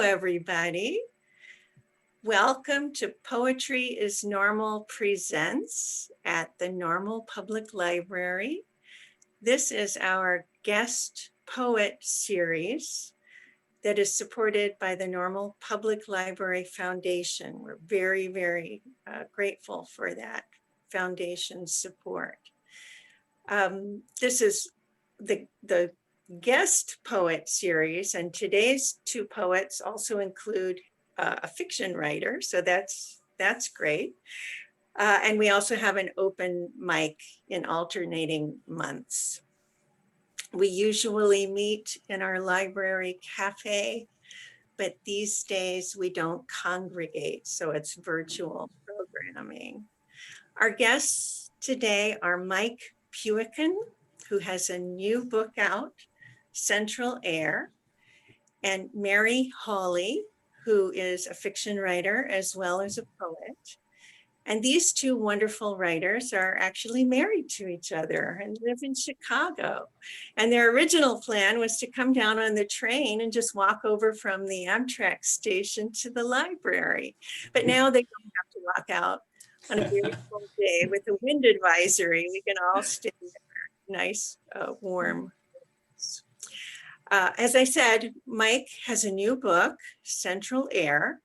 everybody. Welcome to Poetry is Normal Presents at the Normal Public Library. This is our guest poet series that is supported by the Normal Public Library Foundation. We're very, very grateful for that foundation support. This is the guest poet series, and today's two poets also include a fiction writer, so that's great. And we also have an open mic in alternating months. We usually meet in our library cafe, but these days we don't congregate, so it's virtual programming. Our guests today are Mike Puican, who has a new book out, Central Air, and Mary Hawley, who is a fiction writer as well as a poet. And these two wonderful writers are actually married to each other and live in Chicago. And their original plan was to come down on the train and just walk over from the Amtrak station to the library. But now they don't have to walk out on a beautiful day with a wind advisory. We can all stay there, nice, warm. As I said, Mike has a new book, Central Air.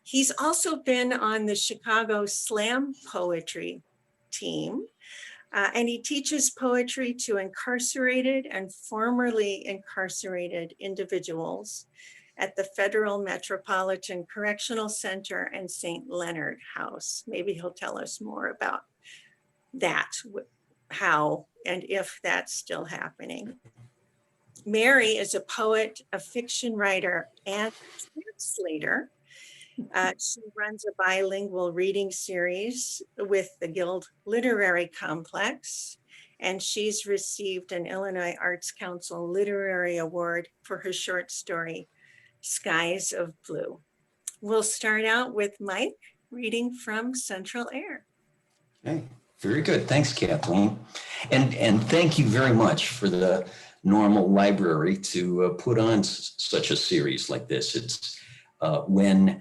He's also been on the Chicago Slam Poetry team, and he teaches poetry to incarcerated and formerly incarcerated individuals at the Federal Metropolitan Correctional Center and St. Leonard House. Maybe he'll tell us more about that, how and if that's still happening. Mary is a poet, a fiction writer, and translator. She runs a bilingual reading series with the Guild Literary Complex, and she's received an Illinois Arts Council Literary Award for her short story, Skies of Blue. We'll start out with Mike reading from Central Air. Okay, very good. Thanks, Kathleen. And thank you very much for the Normal Library to put on such a series like this. It's when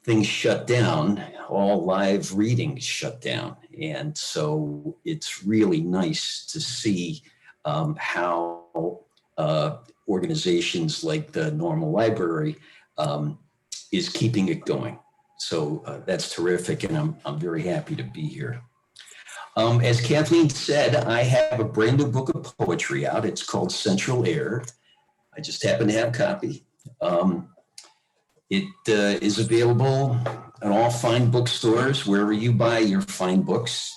things shut down, all live readings shut down. And so it's really nice to see how organizations like the Normal Library is keeping it going. So that's terrific, and I'm very happy to be here. As Kathleen said, I have a brand new book of poetry out. It's called Central Air. I just happen to have a copy. It is available at all fine bookstores, wherever you buy your fine books.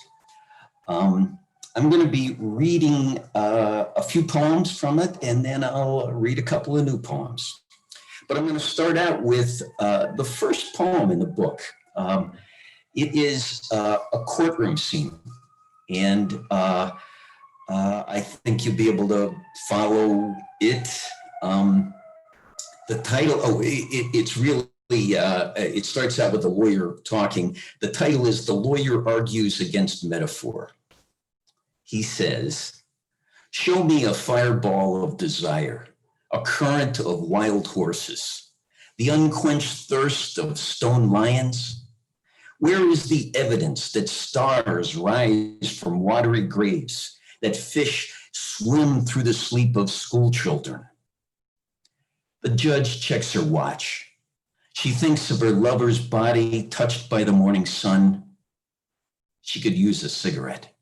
I'm going to be reading a few poems from it, and then I'll read a couple of new poems. But I'm going to start out with the first poem in the book. It is a courtroom scene. And I think you'll be able to follow it. The title, it's really, it starts out with the lawyer talking. The title is The Lawyer Argues Against Metaphor. He says, "Show me a fireball of desire, a current of wild horses, the unquenched thirst of stone lions. Where is the evidence that stars rise from watery graves, that fish swim through the sleep of school children?" The judge checks her watch. She thinks of her lover's body touched by the morning sun. She could use a cigarette.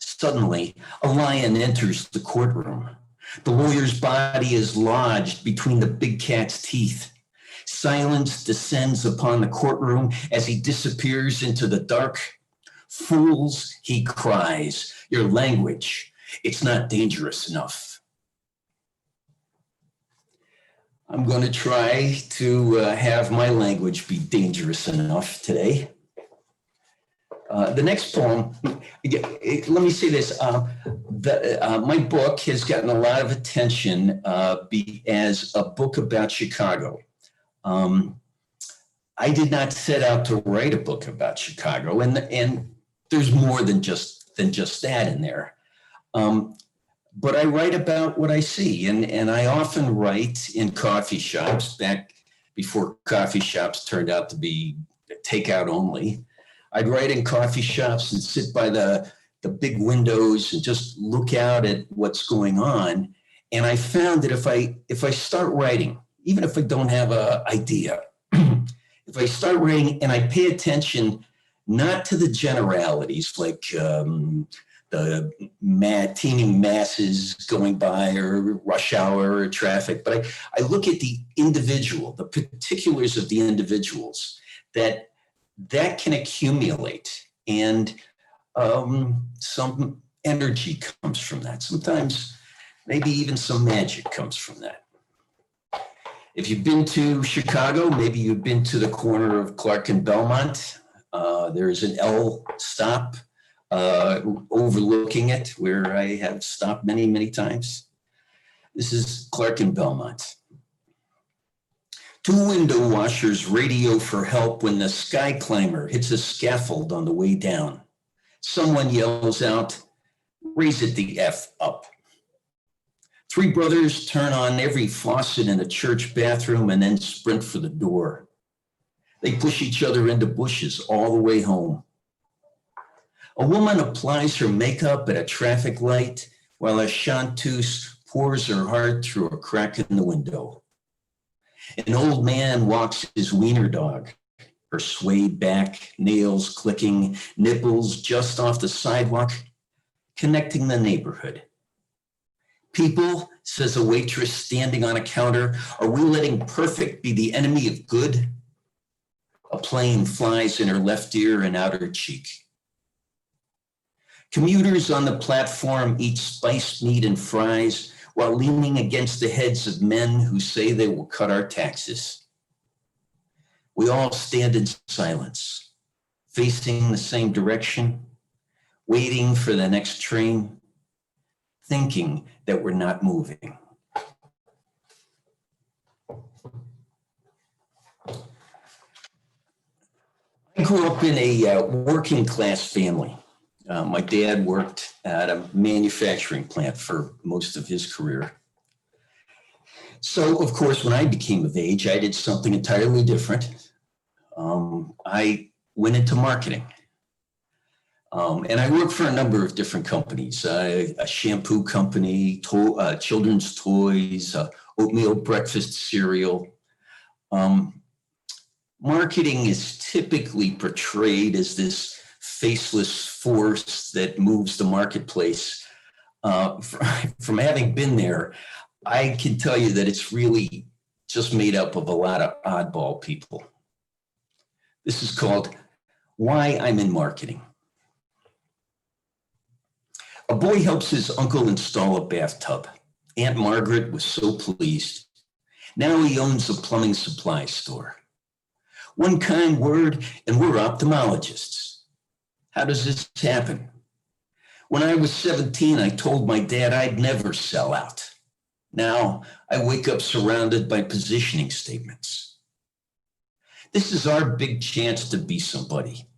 Suddenly, a lion enters the courtroom. The lawyer's body is lodged between the big cat's teeth. Silence descends upon the courtroom as he disappears into the dark. "Fools," he cries, "your language, it's not dangerous enough." I'm going to try to have my language be dangerous enough today. The next poem, let me say this. My book has gotten a lot of attention as a book about Chicago. I did not set out to write a book about Chicago, and there's more than just that in there. But I write about what I see, and I often write in coffee shops back before coffee shops turned out to be takeout only. I'd write in coffee shops and sit by the big windows and just look out at what's going on. And I found that if I start writing, even if I don't have an idea, if I start writing and I pay attention not to the generalities like the teeming masses going by or rush hour or traffic, but I look at the individual, the particulars of the individuals that can accumulate, and some energy comes from that. Sometimes maybe even some magic comes from that. If you've been to Chicago, maybe you've been to the corner of Clark and Belmont. There's an L stop overlooking it where I have stopped many, many times. This is Clark and Belmont. Two window washers radio for help when the sky climber hits a scaffold on the way down. Someone yells out, "Raise it the F up." Three brothers turn on every faucet in a church bathroom and then sprint for the door. They push each other into bushes all the way home. A woman applies her makeup at a traffic light while a chanteuse pours her heart through a crack in the window. An old man walks his wiener dog, her swayed back, nails clicking, nipples just off the sidewalk, connecting the neighborhood. "People," says a waitress standing on a counter, "are we letting perfect be the enemy of good?" A plane flies in her left ear and outer cheek. Commuters on the platform eat spiced meat and fries while leaning against the heads of men who say they will cut our taxes. We all stand in silence, facing the same direction, waiting for the next train, thinking that we're not moving. I grew up in a working class family. My dad worked at a manufacturing plant for most of his career. So, of course, when I became of age, I did something entirely different. I went into marketing. And I worked for a number of different companies, a shampoo company, children's toys, oatmeal breakfast cereal. Marketing is typically portrayed as this faceless force that moves the marketplace. From having been there, I can tell you that it's really just made up of a lot of oddball people. This is called Why I'm in Marketing. A boy helps his uncle install a bathtub. Aunt Margaret was so pleased. Now he owns a plumbing supply store. One kind word and we're ophthalmologists. How does this happen? When I was 17, I told my dad I'd never sell out. Now I wake up surrounded by positioning statements. This is our big chance to be somebody.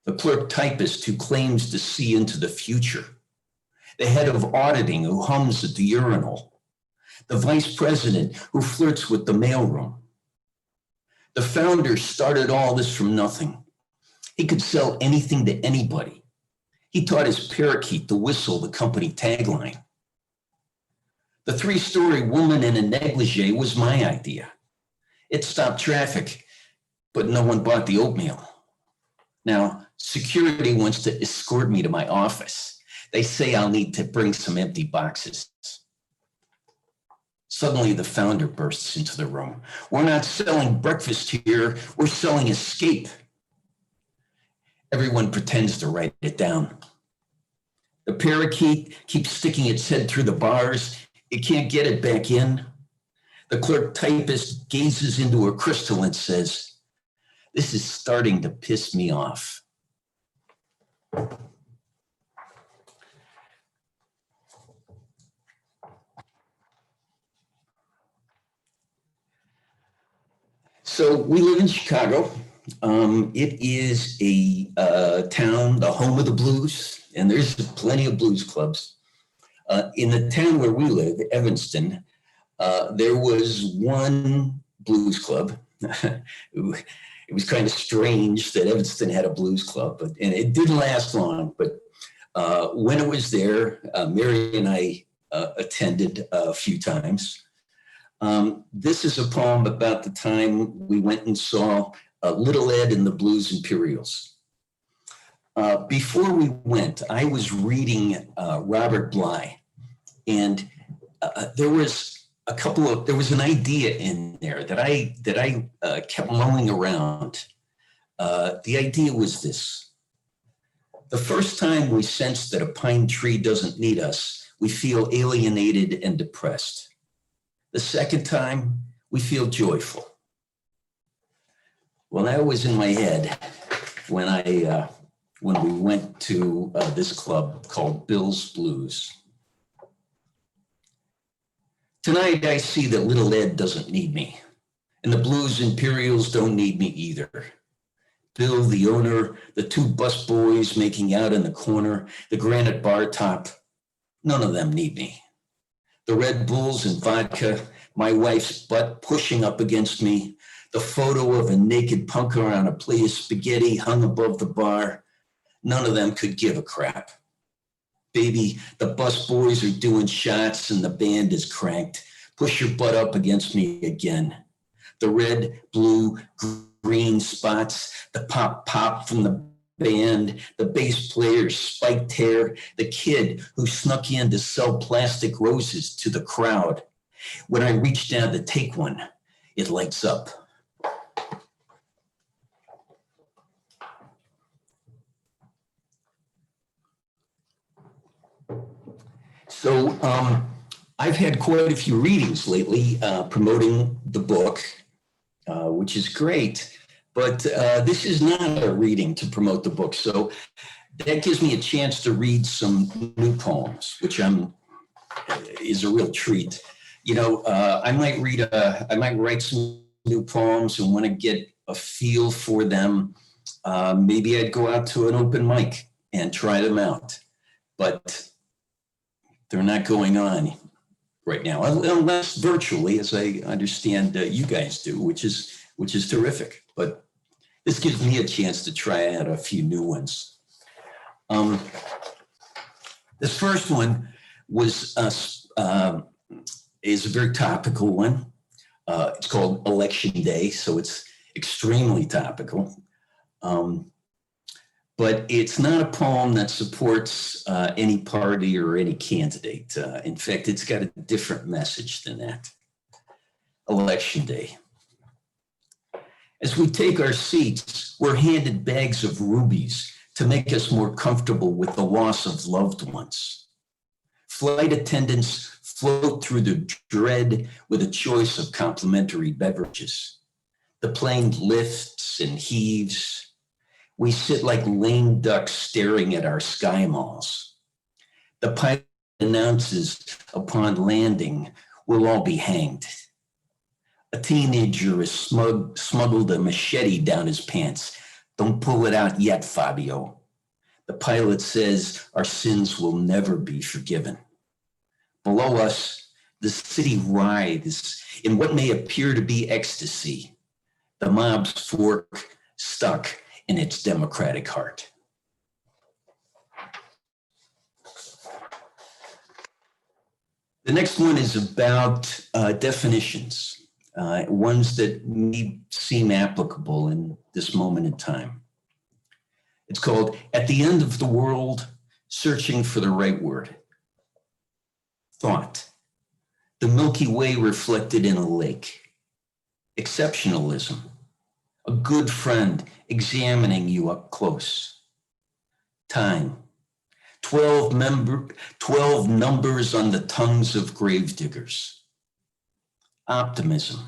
The clerk typist who claims to see into the future. The head of auditing who hums at the urinal. The vice president who flirts with the mailroom. The founder started all this from nothing. He could sell anything to anybody. He taught his parakeet to whistle the company tagline. The 3-story woman in a negligee was my idea. It stopped traffic, but no one bought the oatmeal. Now, security wants to escort me to my office. They say I'll need to bring some empty boxes. Suddenly, the founder bursts into the room. "We're not selling breakfast here, we're selling escape." Everyone pretends to write it down. The parakeet keeps sticking its head through the bars. It can't get it back in. The clerk typist gazes into a crystal and says, "This is starting to piss me off." So we live in Chicago. It is a town, the home of the blues, and there's plenty of blues clubs. In the town where we live, Evanston, there was one blues club, it was kind of strange that Evanston had a blues club, and it didn't last long. But when it was there, Mary and I attended a few times. This is a poem about the time we went and saw Little Ed and the Blues Imperials. Before we went, I was reading Robert Bly, and there was an idea in there that I kept mulling around. The idea was this: the first time we sense that a pine tree doesn't need us, we feel alienated and depressed. The second time, we feel joyful. Well, that was in my head when we went to this club called Bill's Blues. Tonight, I see that Little Ed doesn't need me, and the Blues Imperials don't need me either. Bill, the owner, the two bus boys making out in the corner, the granite bar top, none of them need me. The Red Bulls and vodka, my wife's butt pushing up against me, the photo of a naked punker on a plate of spaghetti hung above the bar, none of them could give a crap. Baby, the bus boys are doing shots and the band is cranked. Push your butt up against me again. The red, blue, green spots, the pop from the band, the bass player's spiked hair, the kid who snuck in to sell plastic roses to the crowd. When I reach down to take one, it lights up. So I've had quite a few readings lately promoting the book, which is great, but this is not a reading to promote the book. So that gives me a chance to read some new poems, which is a real treat. You know, I might write some new poems and want to get a feel for them. Maybe I'd go out to an open mic and try them out, but they're not going on right now, unless virtually, as I understand you guys do, which is terrific. But this gives me a chance to try out a few new ones. This first one is a very topical one. It's called Election Day, so it's extremely topical. But it's not a poem that supports any party or any candidate. In fact, it's got a different message than that. Election Day. As we take our seats, we're handed bags of rubies to make us more comfortable with the loss of loved ones. Flight attendants float through the dread with a choice of complimentary beverages. The plane lifts and heaves. We sit like lame ducks staring at our sky malls. The pilot announces upon landing, we'll all be hanged. A teenager has smuggled a machete down his pants. Don't pull it out yet, Fabio. The pilot says our sins will never be forgiven. Below us, the city writhes in what may appear to be ecstasy. The mob's fork stuck in its democratic heart. The next one is about definitions, ones that may seem applicable in this moment in time. It's called At the End of the World, Searching for the Right Word. Thought, the Milky Way reflected in a lake. Exceptionalism, a good friend examining you up close. Time, 12 numbers on the tongues of gravediggers. Optimism,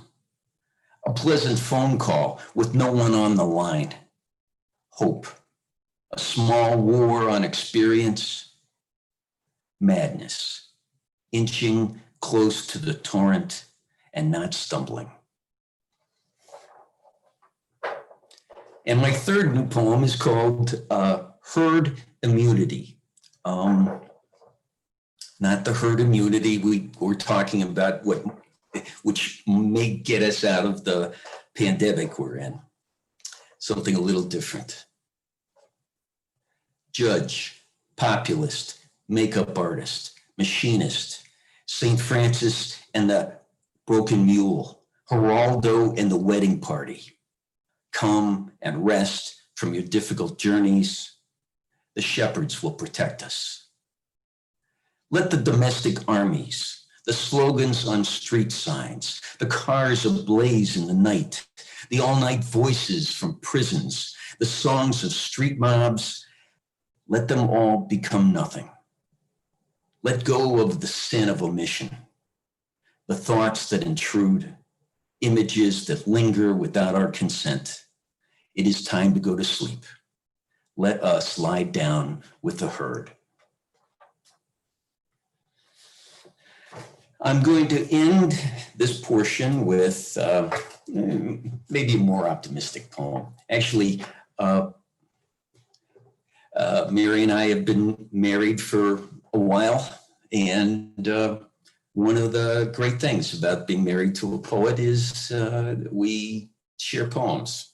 a pleasant phone call with no one on the line. Hope, a small war on experience. Madness, inching close to the torrent and not stumbling. And my third new poem is called Herd Immunity. Not the herd immunity we're talking about, which may get us out of the pandemic we're in. Something a little different. Judge, populist, makeup artist, machinist, St. Francis and the broken mule, Geraldo and the wedding party. Come and rest from your difficult journeys. The shepherds will protect us. Let the domestic armies, the slogans on street signs, the cars ablaze in the night, the all-night voices from prisons, the songs of street mobs, let them all become nothing. Let go of the sin of omission, the thoughts that intrude, images that linger without our consent. It is time to go to sleep. Let us lie down with the herd. I'm going to end this portion with maybe a more optimistic poem. Actually, Mary and I have been married for a while, and one of the great things about being married to a poet is we share poems,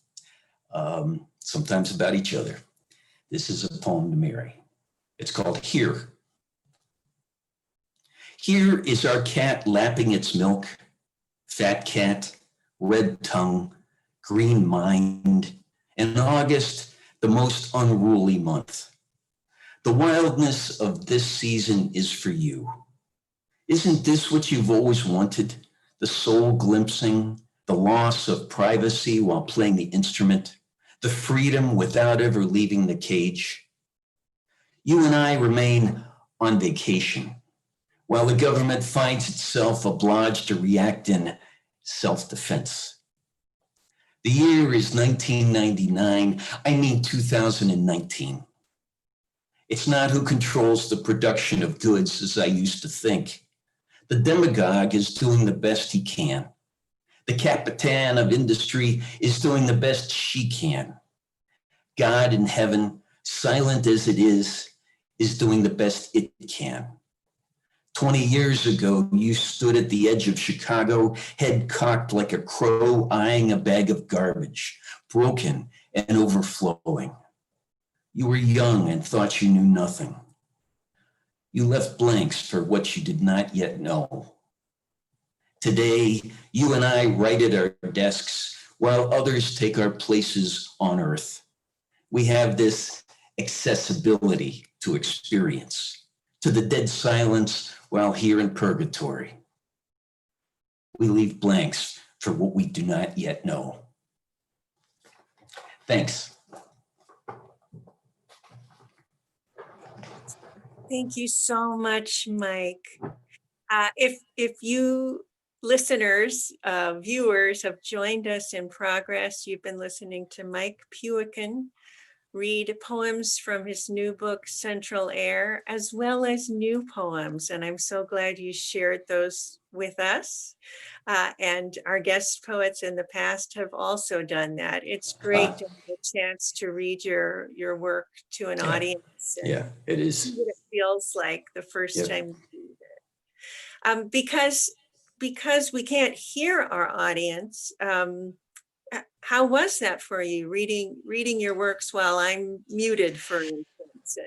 sometimes about each other. This is a poem to Mary. It's called Here. Here is our cat lapping its milk, fat cat, red tongue, green mind, and August, the most unruly month. The wildness of this season is for you. Isn't this what you've always wanted? The soul glimpsing, the loss of privacy while playing the instrument, the freedom without ever leaving the cage. You and I remain on vacation, while the government finds itself obliged to react in self-defense. The year is 1999, I mean 2019. It's not who controls the production of goods as I used to think. The demagogue is doing the best he can. The Capitan of industry is doing the best she can. God in heaven, silent as it is doing the best it can. 20 years ago, you stood at the edge of Chicago, head cocked like a crow, eyeing a bag of garbage, broken and overflowing. You were young and thought you knew nothing. You left blanks for what you did not yet know. Today, you and I write at our desks while others take our places on earth. We have this accessibility to experience, to the dead silence while here in purgatory. We leave blanks for what we do not yet know. Thanks. Thank you so much, Mike. If you listeners, viewers have joined us in progress, you've been listening to Mike Puican read poems from his new book, Central Air, as well as new poems. And I'm so glad you shared those with us. And our guest poets in the past have also done that. It's great to have a chance to read your work to an audience. Yeah, it is. See what it feels like the first time you read it. Because we can't hear our audience, how was that for you, reading your works while I'm muted, for instance?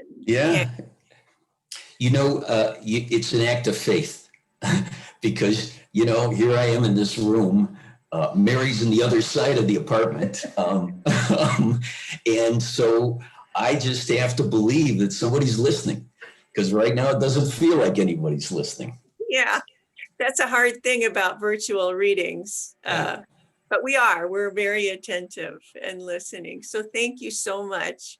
It's an act of faith because, here I am in this room, Mary's in the other side of the apartment. And so I just have to believe that somebody's listening, because right now it doesn't feel like anybody's listening. Yeah, that's a hard thing about virtual readings. But we're very attentive and listening. So thank you so much.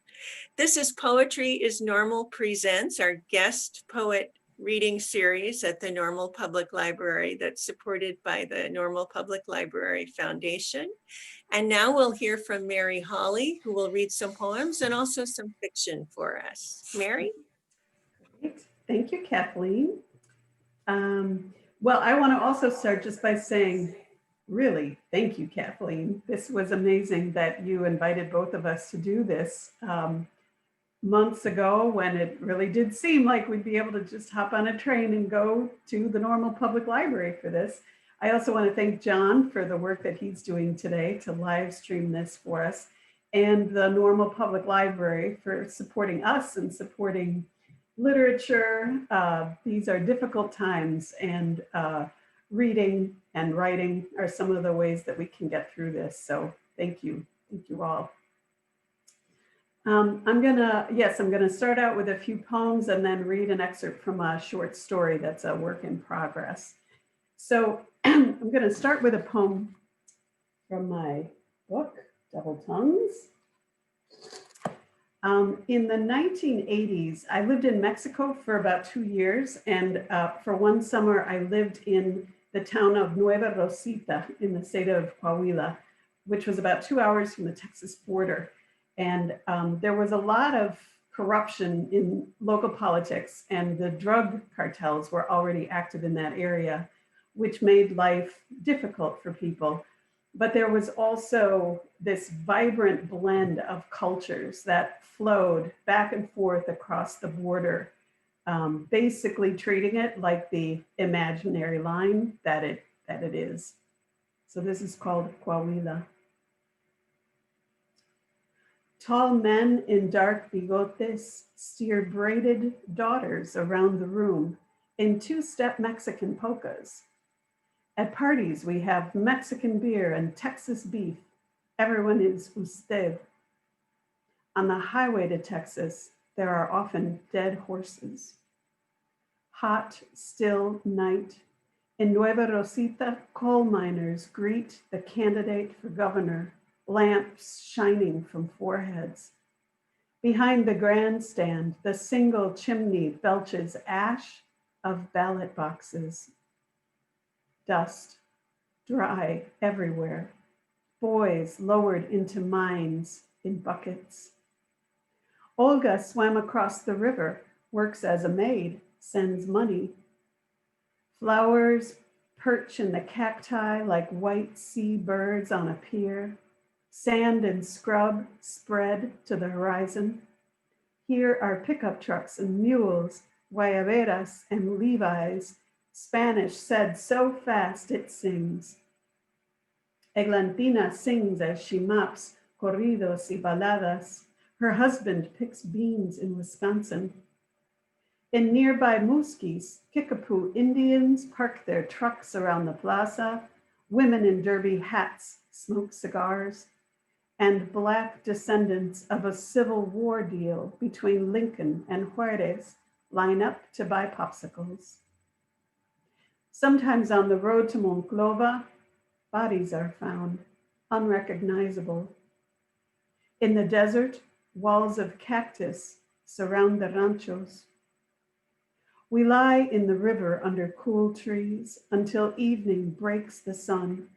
This is Poetry is Normal Presents, our guest poet reading series at the Normal Public Library that's supported by the Normal Public Library Foundation. And now we'll hear from Mary Hawley, who will read some poems and also some fiction for us. Mary? Great. Thank you, Kathleen. Well, I want to also start just by saying, really, thank you, Kathleen. This was amazing that you invited both of us to do this months ago, when it really did seem like we'd be able to just hop on a train and go to the Normal Public Library for this. I also want to thank John for the work that he's doing today to live stream this for us, and the Normal Public Library for supporting us and supporting literature. These are difficult times, and reading and writing are some of the ways that we can get through this. So thank you all. I'm gonna start out with a few poems and then read an excerpt from a short story that's a work in progress. So I'm gonna start with a poem from my book, Double Tongues. In the 1980s, I lived in Mexico for about 2 years, and for one summer, I lived in the town of Nueva Rosita in the state of Coahuila, which was about 2 hours from the Texas border. And there was a lot of corruption in local politics, and the drug cartels were already active in that area, which made life difficult for people. But there was also this vibrant blend of cultures that flowed back and forth across the border, basically treating it like the imaginary line that it is. So this is called Coahuila. Tall men in dark bigotes steer braided daughters around the room in two-step Mexican polkas. At parties, we have Mexican beer and Texas beef. Everyone is usted. On the highway to Texas, there are often dead horses. Hot, still night. In Nueva Rosita, coal miners greet the candidate for governor, lamps shining from foreheads. Behind the grandstand, the single chimney belches ash of ballot boxes. Dust, dry everywhere. Boys lowered into mines in buckets. Olga swam across the river, works as a maid, sends money. Flowers perch in the cacti like white sea birds on a pier. Sand and scrub spread to the horizon. Here are pickup trucks and mules, guayaberas and Levi's, Spanish said so fast it sings. Eglantina sings as she mops corridos y baladas. Her husband picks beans in Wisconsin. In nearby Muskies, Kickapoo Indians park their trucks around the plaza. Women in derby hats smoke cigars. And Black descendants of a Civil War deal between Lincoln and Juarez line up to buy popsicles. Sometimes on the road to Monclova, bodies are found, unrecognizable. In the desert, walls of cactus surround the ranchos. We lie in the river under cool trees until evening breaks the sun.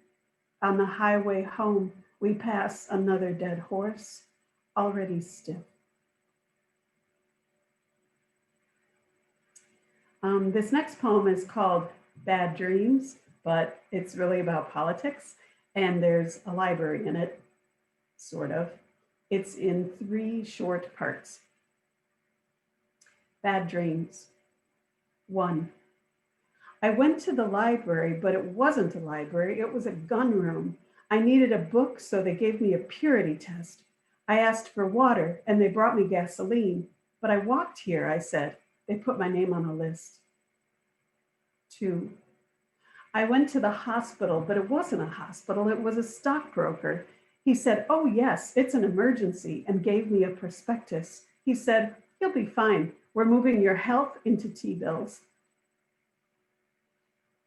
On the highway home, we pass another dead horse, already stiff. This next poem is called Bad Dreams, but it's really about politics, and there's a library in it, sort of. It's in 3 short parts. Bad Dreams. 1. I went to the library, but it wasn't a library, it was a gun room. I needed a book, so they gave me a purity test. I asked for water, and they brought me gasoline. But I walked here, I said. They put my name on a list. 2. I went to the hospital, but it wasn't a hospital, it was a stockbroker. He said, oh yes, it's an emergency, and gave me a prospectus. He said, you'll be fine. We're moving your health into T-bills.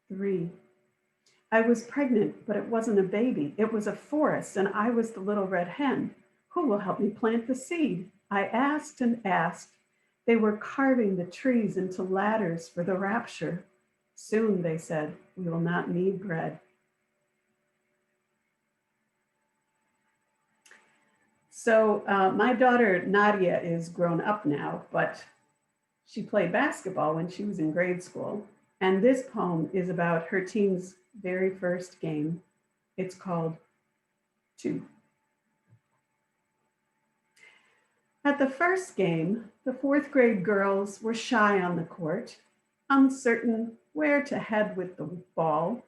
3. I was pregnant, but it wasn't a baby. It was a forest, and I was the little red hen. Who will help me plant the seed? I asked and asked. They were carving the trees into ladders for the rapture. Soon, they said, we will not need bread. So my daughter, Nadia, is grown up now, but she played basketball when she was in grade school. And this poem is about her team's very first game. It's called 2. At the first game, the 4th grade girls were shy on the court, uncertain where to head with the ball.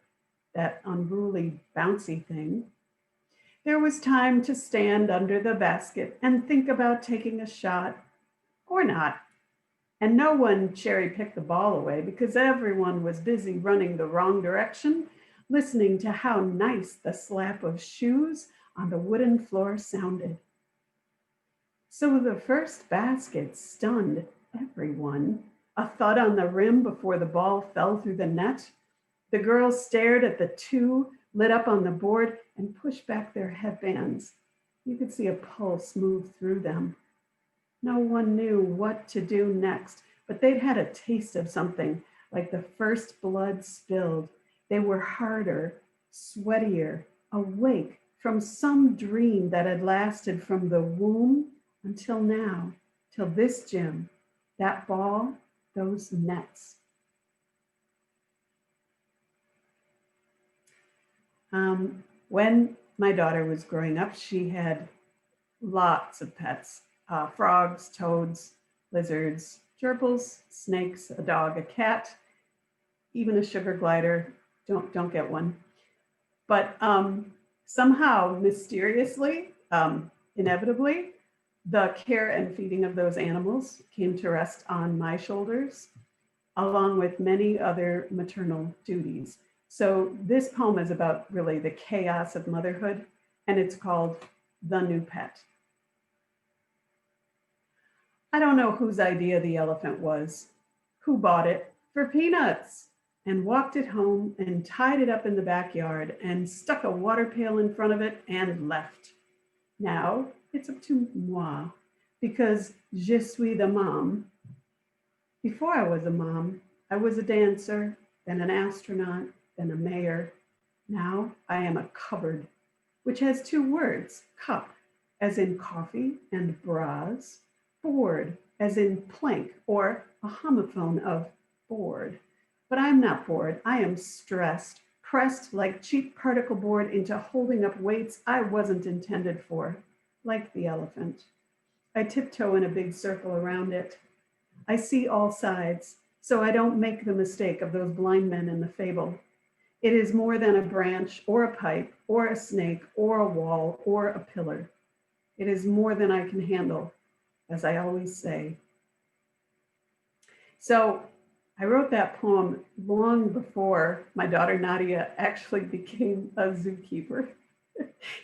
that unruly, bouncy thing. There was time to stand under the basket and think about taking a shot or not. And no one cherry picked the ball away because everyone was busy running the wrong direction, listening to how nice the slap of shoes on the wooden floor sounded. So the first basket stunned everyone. A thud on the rim before the ball fell through the net. The girls stared at the two lit up on the board and pushed back their headbands. You could see a pulse move through them. No one knew what to do next, but they'd had a taste of something, like the first blood spilled. They were harder, sweatier, awake from some dream that had lasted from the womb until now, till this gym, that ball, those nets. When my daughter was growing up, she had lots of pets, frogs, toads, lizards, gerbils, snakes, a dog, a cat, even a sugar glider. Don't get one. But somehow, mysteriously, inevitably, the care and feeding of those animals came to rest on my shoulders, along with many other maternal duties. So this poem is about really the chaos of motherhood, and it's called The New Pet. I don't know whose idea the elephant was, who bought it for peanuts and walked it home and tied it up in the backyard and stuck a water pail in front of it and left. Now it's up to moi, because je suis the mom. Before I was a mom, I was a dancer, then an astronaut, then a mayor. Now I am a cupboard, which has two words, cup, as in coffee and bras, board, as in plank, or a homophone of bored. But I'm not bored, I am stressed, pressed like cheap particle board into holding up weights I wasn't intended for, like the elephant. I tiptoe in a big circle around it. I see all sides, so I don't make the mistake of those blind men in the fable. It is more than a branch or a pipe or a snake or a wall or a pillar. It is more than I can handle, as I always say. So I wrote that poem long before my daughter Nadia actually became a zookeeper.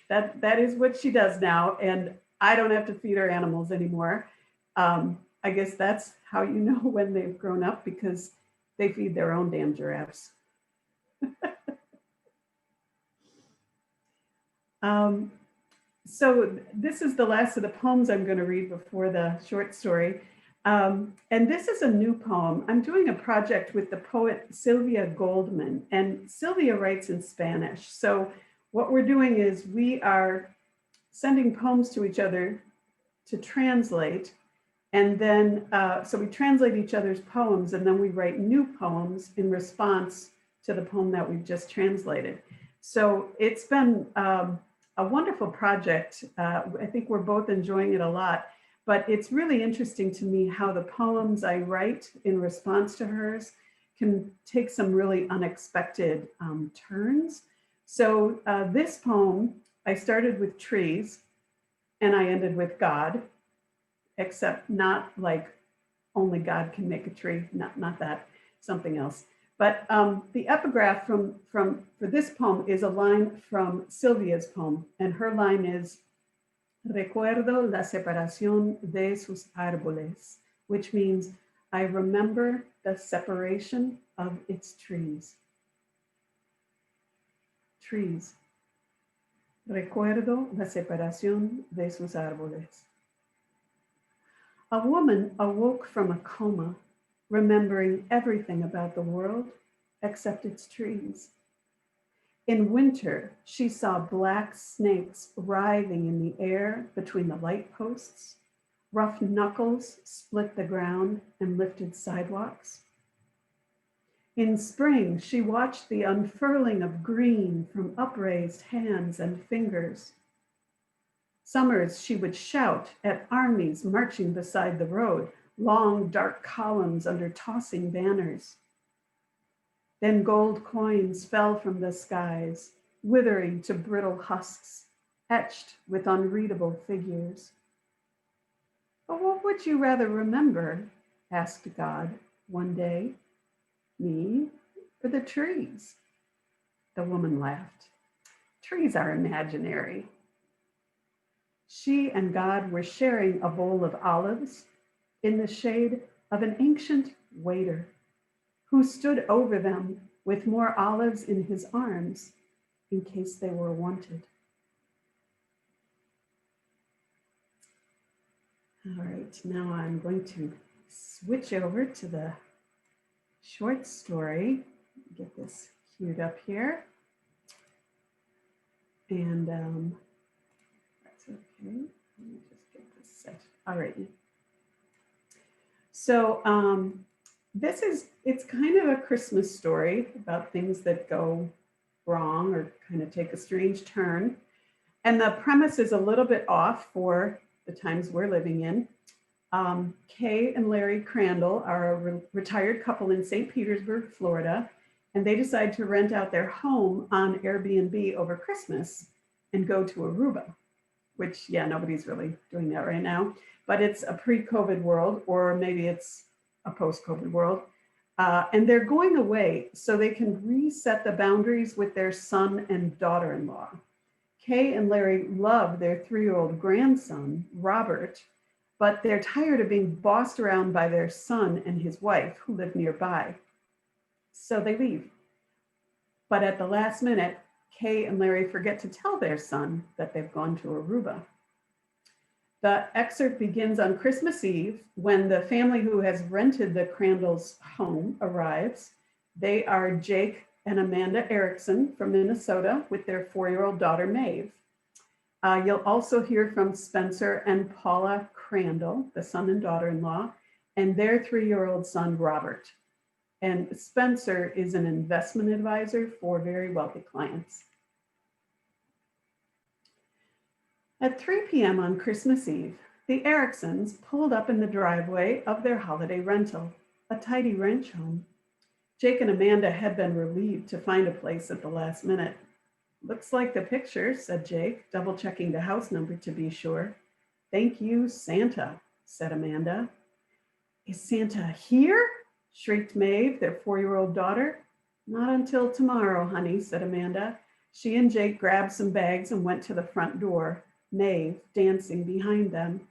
That is what she does now, and I don't have to feed her animals anymore. I guess that's how you know when they've grown up, because they feed their own damn giraffes. So this is the last of the poems I'm going to read before the short story. And this is a new poem. I'm doing a project with the poet Sylvia Goldman, and Sylvia writes in Spanish. So what we're doing is we are sending poems to each other to translate. And then, so we translate each other's poems, and then we write new poems in response to the poem that we've just translated. So it's been a wonderful project. I think we're both enjoying it a lot, but it's really interesting to me how the poems I write in response to hers can take some really unexpected turns. So this poem, I started with trees and I ended with God, except not like only God can make a tree, not that, something else. But the epigraph for this poem is a line from Sylvia's poem, and her line is, Recuerdo la separación de sus árboles, which means I remember the separation of its trees. Trees. Recuerdo la separación de sus árboles. A woman awoke from a coma, remembering everything about the world except its trees. In winter, she saw black snakes writhing in the air between the light posts. Rough knuckles split the ground and lifted sidewalks. In spring, she watched the unfurling of green from upraised hands and fingers. Summers, she would shout at armies marching beside the road, long dark columns under tossing banners. Then gold coins fell from the skies, withering to brittle husks, etched with unreadable figures. But what would you rather remember? Asked God one day. Me or the trees? The woman laughed. Trees are imaginary. She and God were sharing a bowl of olives in the shade of an ancient waiter who stood over them with more olives in his arms in case they were wanted. All right, now I'm going to switch over to the short story. Get this queued up here. And that's okay. Let me just get this set. All right. So it's kind of a Christmas story about things that go wrong or kind of take a strange turn. And the premise is a little bit off for the times we're living in. Kay and Larry Crandall are a retired couple in St. Petersburg, Florida, and they decide to rent out their home on Airbnb over Christmas and go to Aruba, which, yeah, nobody's really doing that right now, but it's a pre-COVID world, or maybe it's a post-COVID world. And they're going away so they can reset the boundaries with their son and daughter-in-law. Kay and Larry love their 3-year-old grandson, Robert, but they're tired of being bossed around by their son and his wife who live nearby. So they leave. But at the last minute, Kay and Larry forget to tell their son that they've gone to Aruba. The excerpt begins on Christmas Eve when the family who has rented the Crandall's home arrives. They are Jake and Amanda Erickson from Minnesota with their 4-year-old daughter, Maeve. You'll also hear from Spencer and Paula Crandall, the son and daughter-in-law, and their 3-year-old son, Robert. And Spencer is an investment advisor for very wealthy clients. At 3 p.m. on Christmas Eve, the Ericksons pulled up in the driveway of their holiday rental, a tidy ranch home. Jake and Amanda had been relieved to find a place at the last minute. Looks like the picture, said Jake, double-checking the house number to be sure. Thank you, Santa, said Amanda. Is Santa here? Shrieked Maeve, their 4-year-old daughter. Not until tomorrow, honey, said Amanda. She and Jake grabbed some bags and went to the front door, Maeve dancing behind them.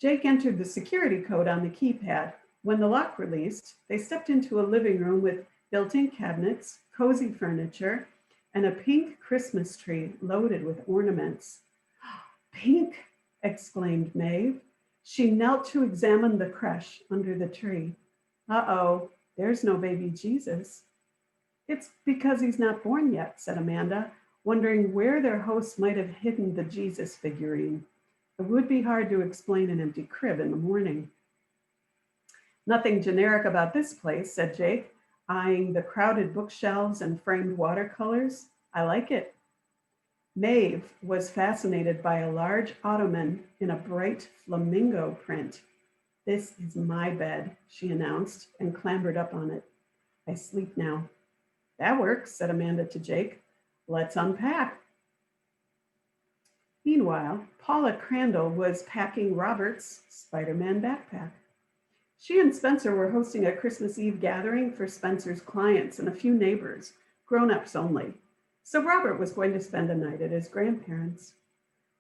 Jake entered the security code on the keypad. When the lock released, they stepped into a living room with built-in cabinets, cozy furniture, and a pink Christmas tree loaded with ornaments. Pink, exclaimed Maeve. She knelt to examine the creche under the tree. Uh-oh, there's no baby Jesus. It's because he's not born yet, said Amanda, wondering where their hosts might have hidden the Jesus figurine. It would be hard to explain an empty crib in the morning. Nothing generic about this place, said Jake, eyeing the crowded bookshelves and framed watercolors. I like it. Maeve was fascinated by a large ottoman in a bright flamingo print. This is my bed, she announced, and clambered up on it. I sleep now. That works, said Amanda to Jake. Let's unpack. Meanwhile, Paula Crandall was packing Robert's Spider-Man backpack. She and Spencer were hosting a Christmas Eve gathering for Spencer's clients and a few neighbors, grown-ups only. So Robert was going to spend the night at his grandparents'.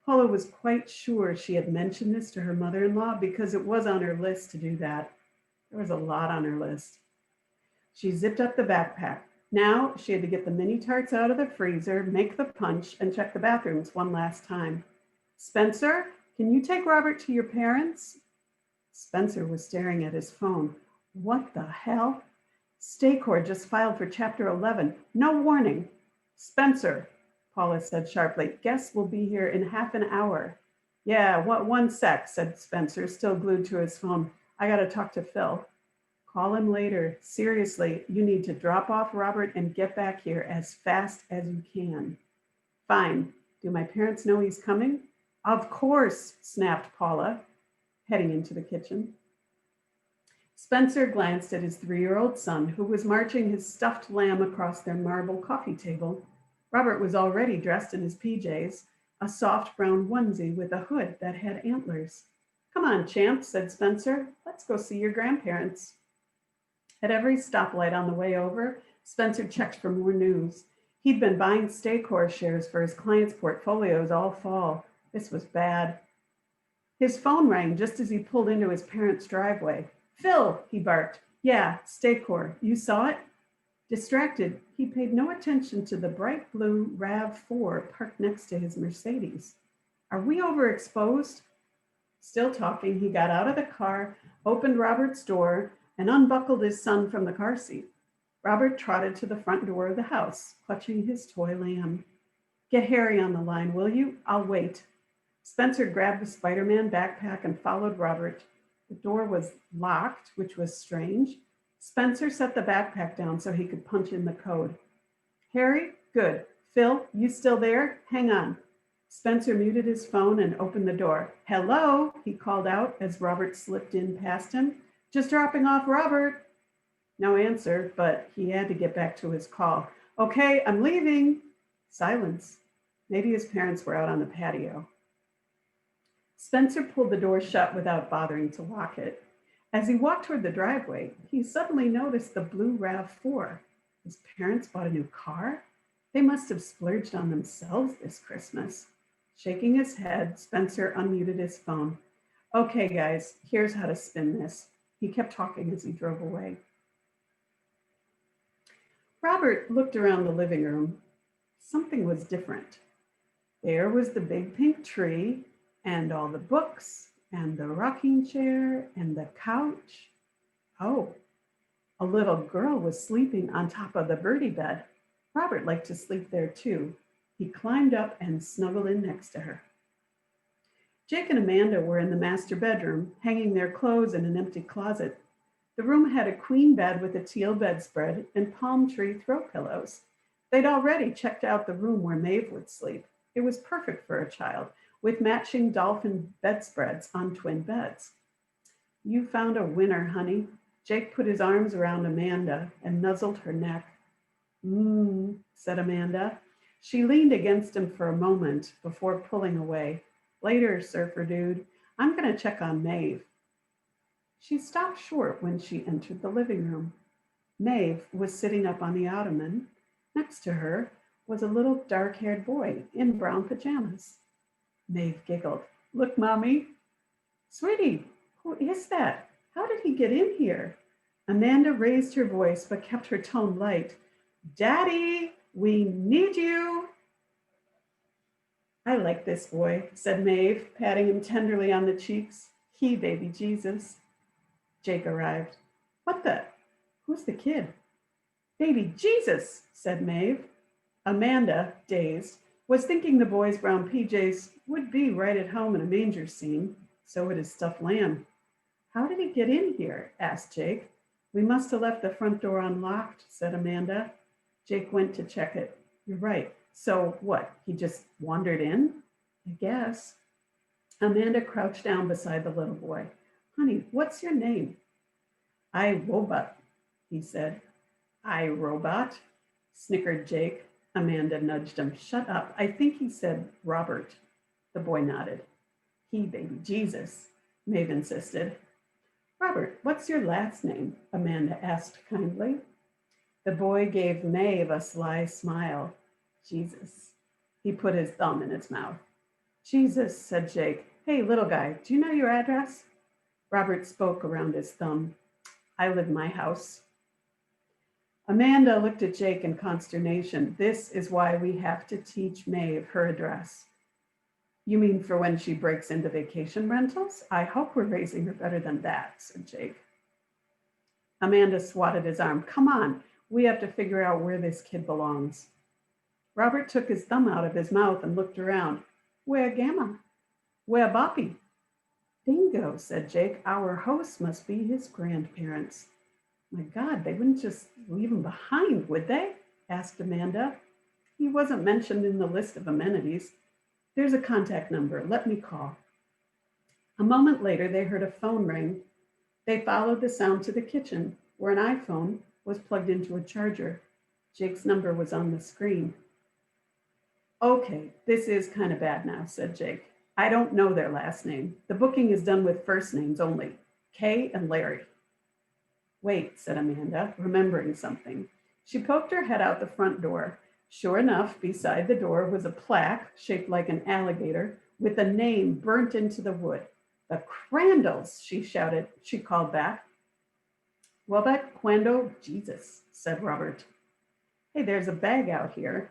Paula was quite sure she had mentioned this to her mother-in-law because it was on her list to do that. There was a lot on her list. She zipped up the backpack. Now she had to get the mini tarts out of the freezer, make the punch, and check the bathrooms one last time. Spencer, can you take Robert to your parents? Spencer was staring at his phone. What the hell? Staycore just filed for Chapter 11. No warning. Spencer, Paula said sharply, guests will be here in half an hour. Yeah, one sec, said Spencer, still glued to his phone. I gotta talk to Phil. Call him later. Seriously, you need to drop off Robert and get back here as fast as you can. Fine. Do my parents know he's coming? Of course, snapped Paula, heading into the kitchen. Spencer glanced at his 3-year-old son, who was marching his stuffed lamb across their marble coffee table. Robert was already dressed in his PJs, a soft brown onesie with a hood that had antlers. "Come on, champ," said Spencer. "Let's go see your grandparents." At every stoplight on the way over, Spencer checked for more news. He'd been buying Staycore shares for his clients' portfolios all fall. This was bad. His phone rang just as he pulled into his parents' driveway. "Phil," he barked. "Yeah, Staycore. You saw it?" Distracted, he paid no attention to the bright blue RAV4 parked next to his Mercedes. "Are we overexposed?" Still talking, he got out of the car, opened Robert's door, and unbuckled his son from the car seat. Robert trotted to the front door of the house, clutching his toy lamb. "Get Harry on the line, will you? I'll wait." Spencer grabbed the Spider-Man backpack and followed Robert. The door was locked, which was strange. Spencer set the backpack down so he could punch in the code. "Harry? Good. Phil, you still there? Hang on." Spencer muted his phone and opened the door. "Hello," he called out as Robert slipped in past him. "Just dropping off Robert." No answer, but he had to get back to his call. "Okay, I'm leaving." Silence. Maybe his parents were out on the patio. Spencer pulled the door shut without bothering to lock it. As he walked toward the driveway, he suddenly noticed the blue RAV4. His parents bought a new car? They must have splurged on themselves this Christmas. Shaking his head, Spencer unmuted his phone. "Okay, guys, here's how to spin this." He kept talking as he drove away. Robert looked around the living room. Something was different. There was the big pink tree, and all the books, and the rocking chair, and the couch. Oh, a little girl was sleeping on top of the birdie bed. Robert liked to sleep there too. He climbed up and snuggled in next to her. Jake and Amanda were in the master bedroom, hanging their clothes in an empty closet. The room had a queen bed with a teal bedspread and palm tree throw pillows. They'd already checked out the room where Maeve would sleep. It was perfect for a child, with matching dolphin bedspreads on twin beds. "You found a winner, honey." Jake put his arms around Amanda and nuzzled her neck. Said Amanda. She leaned against him for a moment before pulling away. "Later, surfer dude. I'm going to check on Maeve." She stopped short when she entered the living room. Maeve was sitting up on the ottoman. Next to her was a little dark-haired boy in brown pajamas. Maeve giggled. "Look, Mommy." "Sweetie, who is that? How did he get in here?" Amanda raised her voice but kept her tone light. "Daddy, we need you." "I like this boy," said Maeve, patting him tenderly on the cheeks. "He, baby Jesus." Jake arrived. "What the? Who's the kid?" "Baby Jesus," said Maeve. Amanda, dazed, was thinking the boy's brown PJs would be right at home in a manger scene. So would his stuffed lamb. "How did he get in here?" asked Jake. "We must have left the front door unlocked," said Amanda. Jake went to check it. "You're right. So what? He just wandered in?" "I guess." Amanda crouched down beside the little boy. "Honey, what's your name?" "I Robot," he said. "I Robot," snickered Jake. Amanda nudged him. "Shut up. I think he said Robert." The boy nodded. "He, baby Jesus," Maeve insisted. "Robert, what's your last name?" Amanda asked kindly. The boy gave Maeve a sly smile. "Jesus." He put his thumb in his mouth. "Jesus," said Jake. "Hey, little guy, do you know your address?" Robert spoke around his thumb. "I live in my house." Amanda looked at Jake in consternation. "This is why we have to teach Maeve her address." "You mean for when she breaks into vacation rentals? I hope we're raising her better than that," said Jake. Amanda swatted his arm. "Come on, we have to figure out where this kid belongs." Robert took his thumb out of his mouth and looked around. "Where Gamma? Where Boppy?" "Bingo," said Jake. "Our hosts must be his grandparents." "My God, they wouldn't just leave him behind, would they?" asked Amanda. "He wasn't mentioned in the list of amenities. There's a contact number. Let me call." A moment later, they heard a phone ring. They followed the sound to the kitchen, where an iPhone was plugged into a charger. Jake's number was on the screen. Okay, this is kind of bad now, said Jake. I don't know their last name. The booking is done with first names only, Kay and Larry. Wait, said Amanda, remembering something. She poked her head out the front door. Sure enough, beside the door was a plaque shaped like an alligator with a name burnt into the wood. The Crandalls, she shouted. She called back. Well, that Quando, Jesus, said Robert. Hey, there's a bag out here.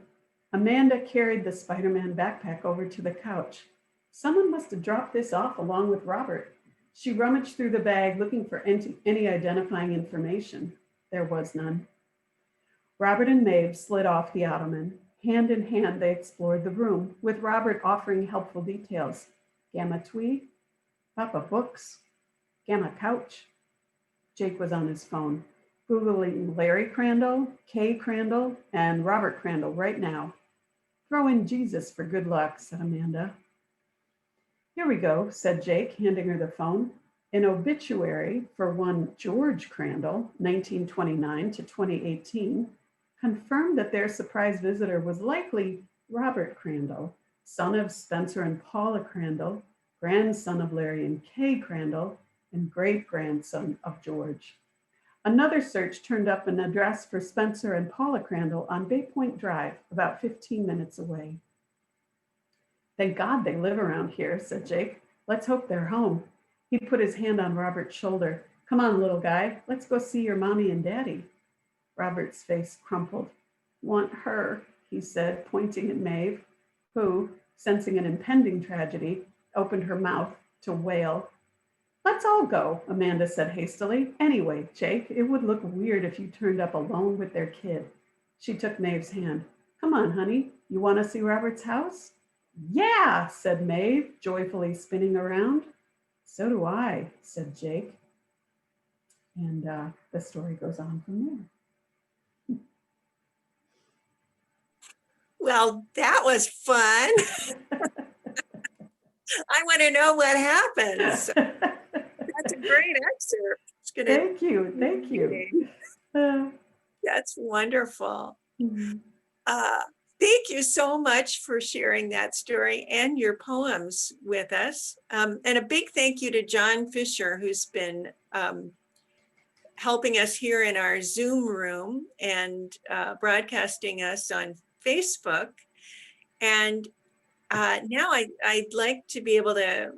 Amanda carried the Spider-Man backpack over to the couch. Someone must have dropped this off along with Robert. She rummaged through the bag looking for any identifying information. There was none. Robert and Maeve slid off the ottoman. Hand in hand, they explored the room, with Robert offering helpful details. Gamma Twee, Papa Books, Gamma Couch. Jake was on his phone, Googling Larry Crandall, Kay Crandall, and Robert Crandall right now. Throw in Jesus for good luck, said Amanda. Here we go, said Jake, handing her the phone. An obituary for one George Crandall, 1929 to 2018, confirmed that their surprise visitor was likely Robert Crandall, son of Spencer and Paula Crandall, grandson of Larry and Kay Crandall, and great-grandson of George. Another search turned up an address for Spencer and Paula Crandall on Bay Point Drive, about 15 minutes away. Thank God they live around here, said Jake. Let's hope they're home. He put his hand on Robert's shoulder. Come on, little guy. Let's go see your mommy and daddy. Robert's face crumpled. Want her, he said, pointing at Maeve, who, sensing an impending tragedy, opened her mouth to wail. Let's all go, Amanda said hastily. Anyway, Jake, it would look weird if you turned up alone with their kid. She took Maeve's hand. Come on, honey. You want to see Robert's house? Yeah, said Maeve, joyfully spinning around. So do I, said Jake. And the story goes on from there. Well, that was fun. I want to know what happens. That's a great excerpt. It's gonna Thank you. Thank you. That's wonderful. Mhm. Thank you so much for sharing that story and your poems with us. And a big thank you to John Fisher, who's been helping us here in our Zoom room and broadcasting us on Facebook. And now I'd like to be able to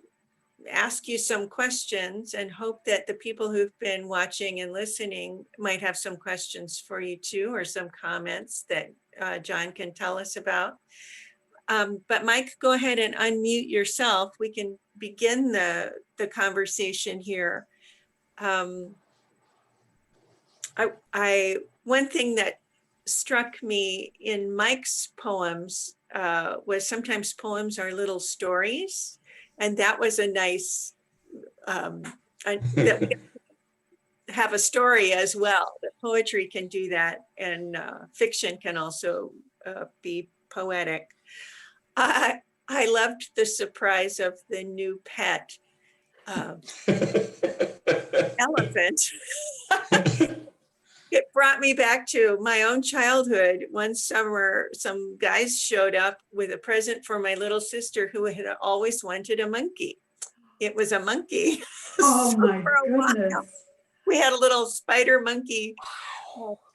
ask you some questions and hope that the people who've been watching and listening might have some questions for you too, or some comments that John can tell us about. But Mike, go ahead and unmute yourself. We can begin the conversation here. One thing that struck me in Mike's poems was sometimes poems are little stories. And that was a nice, that we have a story as well. That poetry can do that, and fiction can also be poetic. I loved the surprise of the new pet elephant. It brought me back to my own childhood. One summer, some guys showed up with a present for my little sister who had always wanted a monkey. It was a monkey. Oh So my for a goodness. while, we had a little spider monkey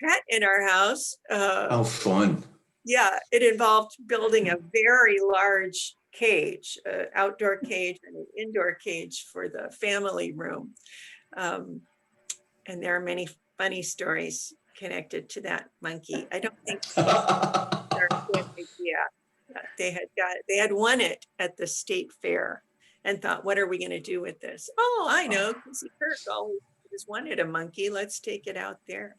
pet in our house. How fun. Yeah, it involved building a very large cage, outdoor cage and an indoor cage for the family room. And there are many funny stories connected to that monkey. I don't think they're a good idea. They had won it at the state fair and thought, what are we going to do with this? Oh, I know, Chrissy Kirk always just wanted a monkey. Let's take it out there.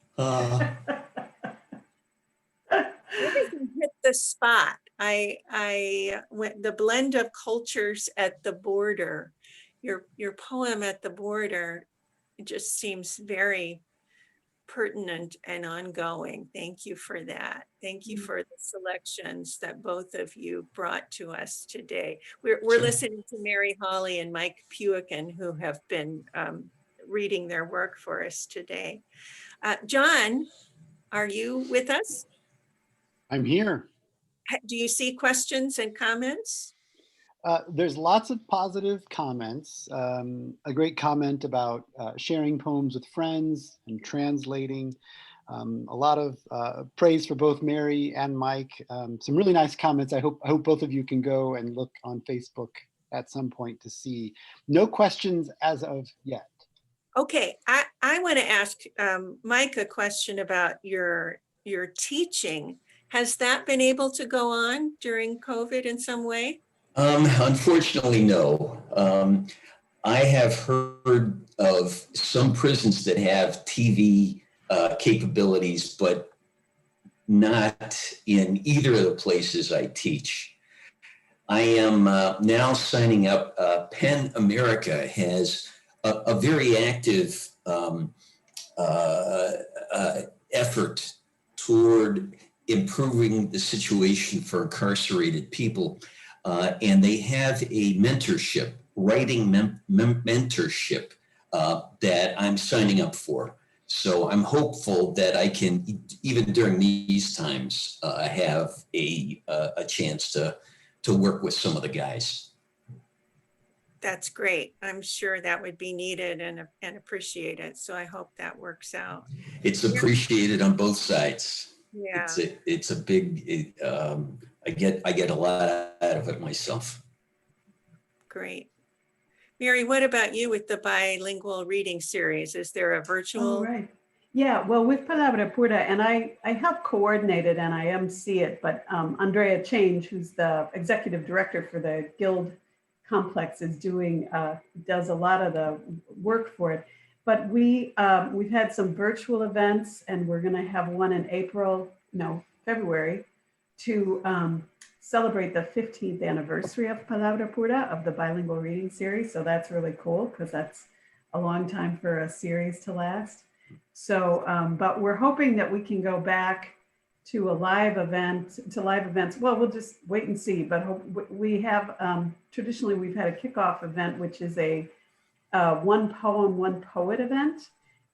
Everything hit the spot. I went the blend of cultures at the border. Your poem at the border just seems very pertinent and ongoing. Thank you for that. Thank you for the selections that both of you brought to us today. We're Sure. listening to Mary Hawley and Mike Puican, who have been reading their work for us today. John, are you with us? I'm here. Do you see questions and comments? There's lots of positive comments. A great comment about sharing poems with friends and translating. A lot of praise for both Mary and Mike. Some really nice comments. I hope both of you can go and look on Facebook at some point to see. No questions as of yet. Okay, I want to ask Mike a question about your teaching. Has that been able to go on during COVID in some way? Unfortunately, no. I have heard of some prisons that have TV capabilities, but not in either of the places I teach. I am now signing up. PEN America has a very active effort toward improving the situation for incarcerated people. And they have a mentorship, writing mentorship that I'm signing up for. So I'm hopeful that I can, even during these times, have a chance to work with some of the guys. That's great. I'm sure that would be needed and appreciated. So I hope that works out. It's appreciated on both sides. Yeah. It's a big, I get a lot out of it myself. Great. Mary, what about you with the bilingual reading series? Is there a virtual? Oh, right. Yeah, well, with Palabra Pura, and I help coordinate it and I MC it, but Andrea Change, who's the executive director for the Guild Complex, is does a lot of the work for it. But we've had some virtual events, and we're going to have one in February, to celebrate the 15th anniversary of Palabra Pura, of the bilingual reading series. So that's really cool because that's a long time for a series to last. So, but we're hoping that we can go back to live events. Well, we'll just wait and see, but we have, traditionally we've had a kickoff event, which is a one poem, one poet event.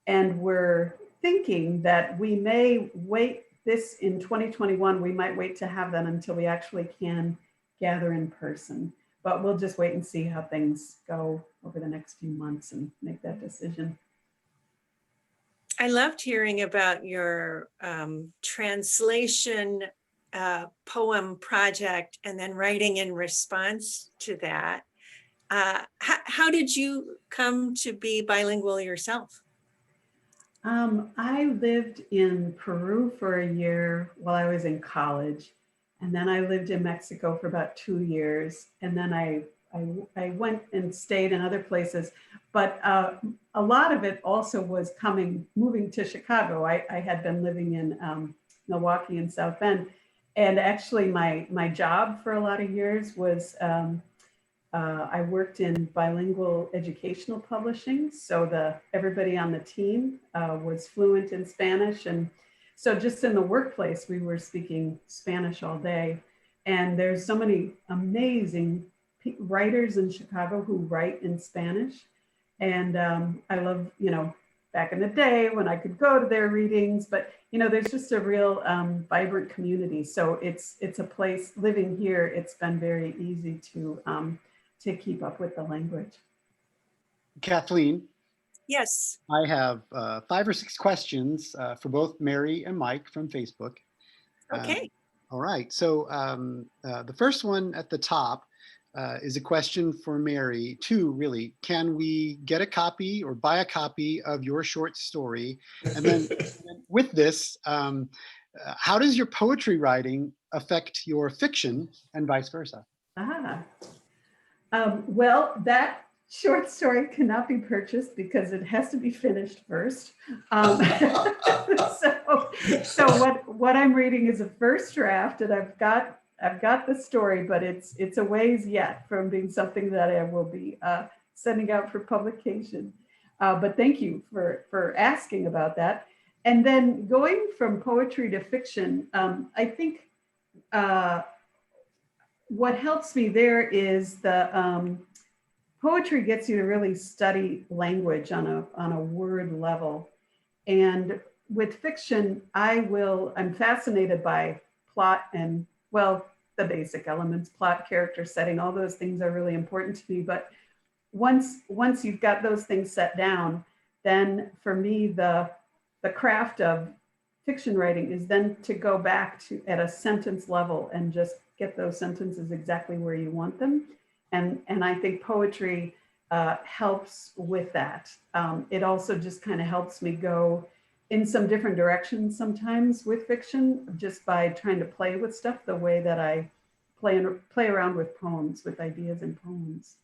And we're thinking that we may wait this in 2021, we might wait to have that until we actually can gather in person. But we'll just wait and see how things go over the next few months and make that decision. I loved hearing about your translation poem project and then writing in response to that. How did you come to be bilingual yourself? I lived in Peru for a year while I was in college. And then I lived in Mexico for about 2 years. And then I went and stayed in other places. But a lot of it also was moving to Chicago. I had been living in Milwaukee and South Bend. And actually my job for a lot of years was, I worked in bilingual educational publishing. So everybody on the team was fluent in Spanish. And so just in the workplace, we were speaking Spanish all day. And there's so many amazing writers in Chicago who write in Spanish. And I love, back in the day when I could go to their readings, but there's just a real vibrant community. So it's a place, living here, it's been very easy to keep up with the language. Kathleen? Yes. I have 5 or 6 questions for both Mary and Mike from Facebook. Okay. All right. So the first one at the top is a question for Mary. 2, really. Can we get a copy or buy a copy of your short story? And then with this, how does your poetry writing affect your fiction and vice versa? Well, that short story cannot be purchased because it has to be finished first. So what I'm reading is a first draft, and I've got the story, but it's a ways yet from being something that I will be sending out for publication. But thank you for asking about that. And then going from poetry to fiction, I think what helps me there is the poetry gets you to really study language on a word level. And with fiction, I'm fascinated by plot and, well, the basic elements, plot, character, setting, all those things are really important to me. But once you've got those things set down, then for me, the craft of fiction writing is then to go back to at a sentence level and just get those sentences exactly where you want them. And I think poetry helps with that. It also just kind of helps me go in some different directions sometimes with fiction, just by trying to play with stuff the way that I play around with poems, with ideas in poems.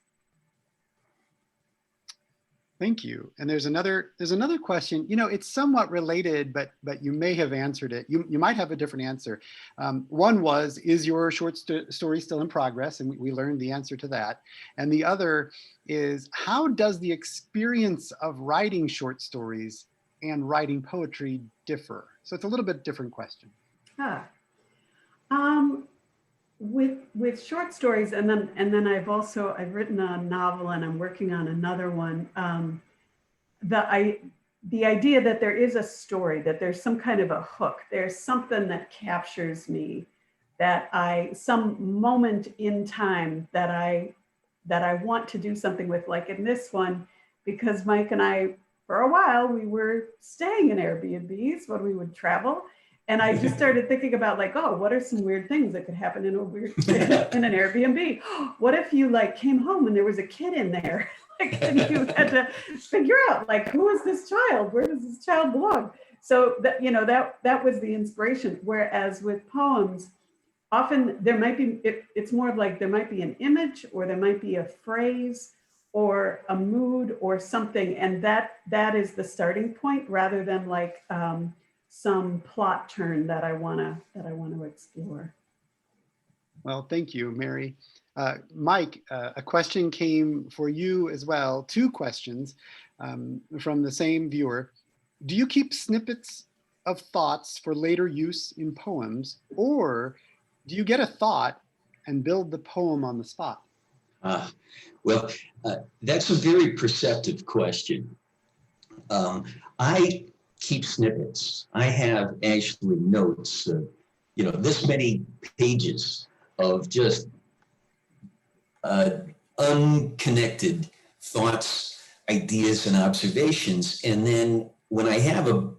Thank you. And there's another question. You know, it's somewhat related, but you may have answered it. You might have a different answer. One was, is your short story still in progress? And we learned the answer to that. And the other is, how does the experience of writing short stories and writing poetry differ? So it's a little bit different question. With short stories, and then I've written a novel and I'm working on another one. The idea that there is a story, that there's some kind of a hook, there's something that captures me, some moment in time that I want to do something with, like in this one, because Mike and I, for a while, we were staying in Airbnbs when we would travel. And I just started thinking about, like, oh, what are some weird things that could happen in an Airbnb? What if you like came home and there was a kid in there? Like, and you had to figure out, like, who is this child? Where does this child belong? So that was the inspiration. Whereas with poems, often there might be, it's more of like there might be an image, or there might be a phrase or a mood or something. And that is the starting point, rather than like some plot turn that I want to explore. Well, thank you, Mary. Mike, a question came for you as well. Two questions from the same viewer. Do you keep snippets of thoughts for later use in poems, or do you get a thought and build the poem on the spot? Well, that's a very perceptive question. I keep snippets. I have actually notes, this many pages of just unconnected thoughts, ideas, and observations. And then when I have a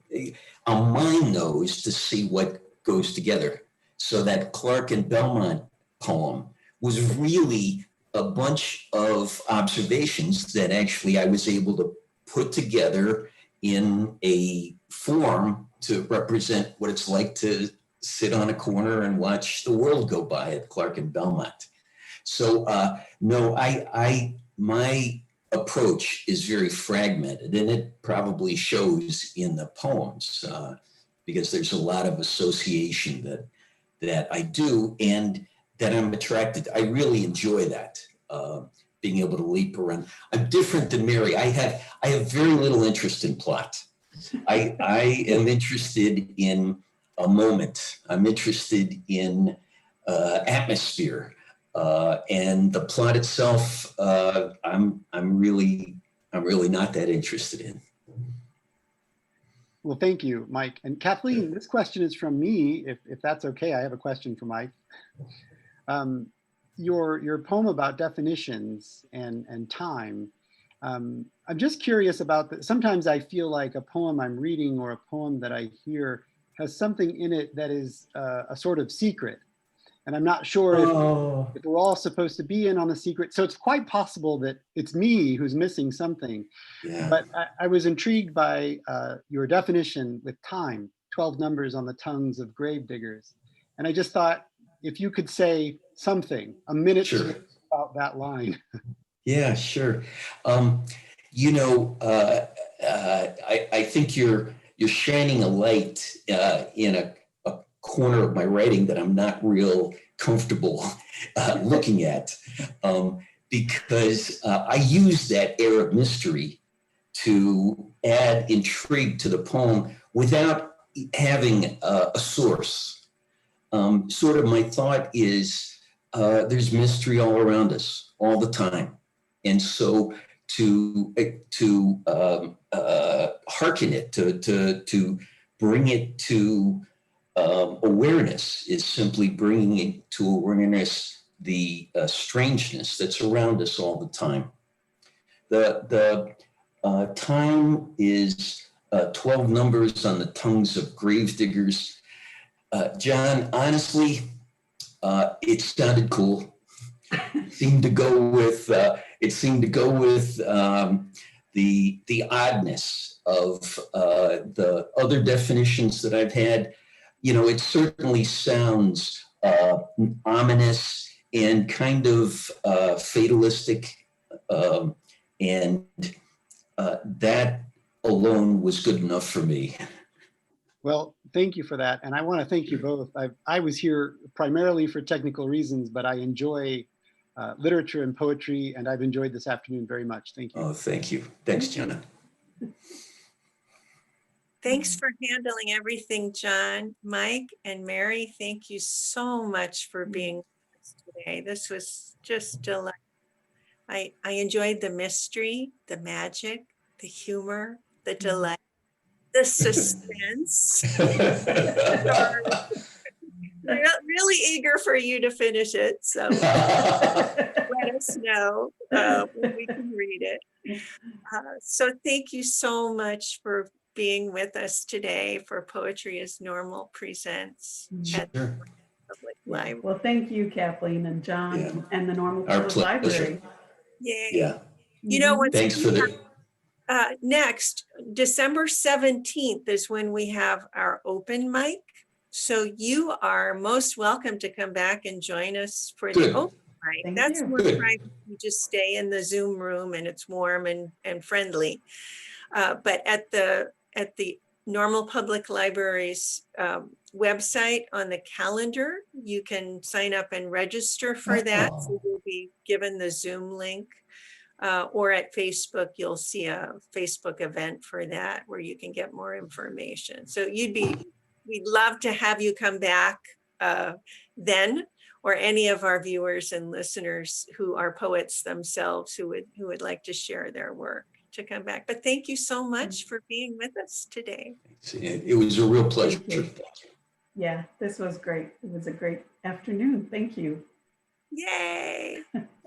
mind knows to see what goes together. So that Clark and Belmont poem was really a bunch of observations that actually I was able to put together in a form to represent what it's like to sit on a corner and watch the world go by at Clark and Belmont. So no, my approach is very fragmented, and it probably shows in the poems because there's a lot of association that I do and that I'm attracted to. I really enjoy that, being able to leap around. I'm different than Mary. I have very little interest in plot. I am interested in a moment. I'm interested in atmosphere, and the plot itself. I'm really not that interested in. Well, thank you, Mike. And Kathleen, this question is from me. If that's okay, I have a question for Mike. Your poem about definitions and time. I'm just curious about that. Sometimes I feel like a poem I'm reading or a poem that I hear has something in it that is a sort of secret. And I'm not sure if we're all supposed to be in on the secret. So it's quite possible that it's me who's missing something. Yeah. But I was intrigued by your definition with time, 12 numbers on the tongues of grave diggers. And I just thought, if you could say something, a minute Sure. about that line. Yeah, sure. I think you're shining a light in a corner of my writing that I'm not real comfortable looking at, because I use that air of mystery to add intrigue to the poem without having a source. Sort of my thought is there's mystery all around us all the time. And so to hearken it, to bring it to awareness is simply bringing it to awareness the strangeness that's around us all the time. The time is 12 numbers on the tongues of gravediggers. John, honestly, it sounded cool. It seemed to go with the oddness of the other definitions that I've had. You know, it certainly sounds ominous and kind of fatalistic, and that alone was good enough for me. Well, thank you for that. And I want to thank you both. I was here primarily for technical reasons, but I enjoy literature and poetry, and I've enjoyed this afternoon very much. Thank you. Oh, thank you. Thanks, Jenna. Thanks for handling everything, John. Mike and Mary, thank you so much for being with us today. This was just delightful. I enjoyed the mystery, the magic, the humor, the delight, the suspense. I'm really eager for you to finish it, so let us know when we can read it. So thank you so much for being with us today for Poetry is Normal Presents at the Sure. Public Library. Well, thank you, Kathleen and John, Yeah. and the Normal Our Public pleasure. Library. Yay. Yeah. You know what's Thanks for the. next, December 17th is when we have our open mic. So you are most welcome to come back and join us for Good. the open mic. Thank That's you. more Good. private. You just stay in the Zoom room and it's warm and friendly. But at the Normal Public Library's website on the calendar, you can sign up and register for that. So you'll be given the Zoom link. Or at Facebook, you'll see a Facebook event for that where you can get more information. So we'd love to have you come back then, or any of our viewers and listeners who are poets themselves who would like to share their work to come back. But thank you so much for being with us today. It was a real pleasure. Thank you. Yeah, this was great. It was a great afternoon. Thank you. Yay.